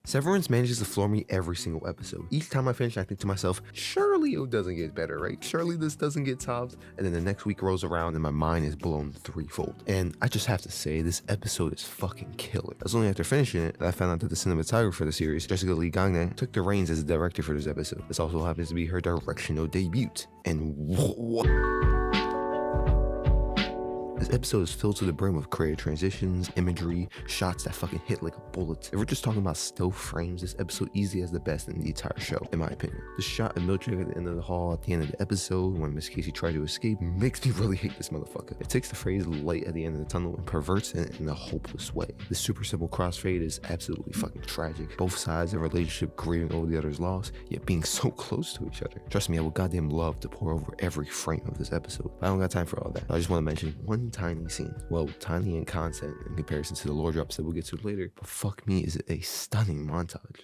Severance manages to floor me every single episode. Each time I finish, I think to myself, surely it doesn't get better, right? Surely this doesn't get topped. And then the next week rolls around and my mind is blown threefold. And I just have to say, this episode is fucking killer. It was only after finishing it that I found out that the cinematographer for the series, Jessica Lee Gagné, took the reins as the director for this episode. This also happens to be her directional debut. And what? This episode is filled to the brim with creative transitions, imagery, shots that fucking hit like a bullet. If we're just talking about still frames, this episode easily has the best in the entire show, in my opinion. The shot of Miltrick at the end of the hall at the end of the episode when Miss Casey tried to escape makes me really hate this motherfucker. It takes the phrase light at the end of the tunnel and perverts it in a hopeless way. The super simple crossfade is absolutely fucking tragic. Both sides of a relationship grieving over the other's loss, yet being so close to each other. Trust me, I would goddamn love to pour over every frame of this episode, but I don't got time for all that. I just want to mention one tiny scene. Well, tiny in content in comparison to the lore drops that we'll get to later, but fuck me, is it a stunning montage.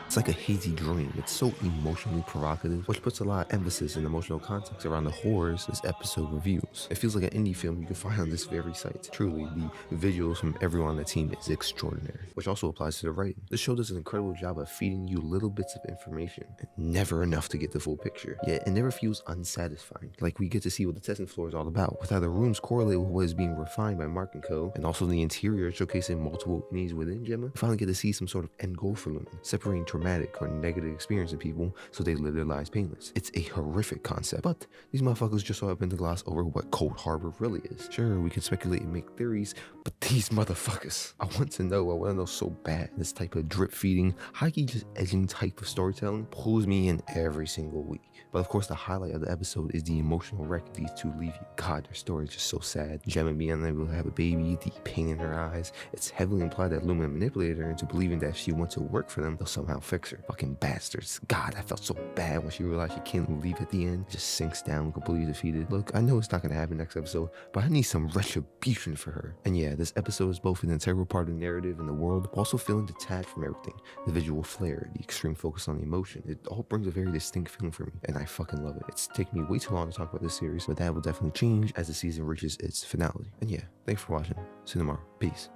It's like a hazy dream. It's so emotionally provocative, which puts a lot of emphasis and emotional context around the horrors this episode reviews. It feels like an indie film you can find on this very site. Truly, the visuals from everyone on the team is extraordinary, which also applies to the writing. The show does an incredible job of feeding you little bits of information, and never enough to get the full picture. Yet it never feels unsatisfying. Like we get to see what the testing floor is all about, with how the rooms correlate with what is being refined by Mark and Co, and also the interior showcasing multiple needs within Gemma. We finally get to see some sort of end goal for Lumen, separating traumatic or negative experience in people so they live their lives painless. It's a horrific concept, but these motherfuckers just so happen to gloss over what Cold Harbor really is. Sure, we can speculate and make theories, but these motherfuckers, I want to know so bad. This type of drip feeding, high-key just edging type of storytelling pulls me in every single week. But of course, the highlight of the episode is the emotional wreck these two leave you. God, their story is just so sad. Gemma being unable to have a baby, the pain in her eyes. It's heavily implied that Lumen manipulated her into believing that if she wants to work for them, they'll somehow fix her. Fucking bastards. God, I felt so bad when she realized she can't leave at the end. It just sinks down completely defeated. Look, I know it's not gonna happen next episode, but I need some retribution for her. And yeah, this episode is both an integral part of the narrative and the world, but also feeling detached from everything. The visual flair, the extreme focus on the emotion, it all brings a very distinct feeling for me, and I fucking love it. It's taken me way too long to talk about this series, but that will definitely change as the season reaches its finality. And yeah, thanks for watching. See you tomorrow. Peace.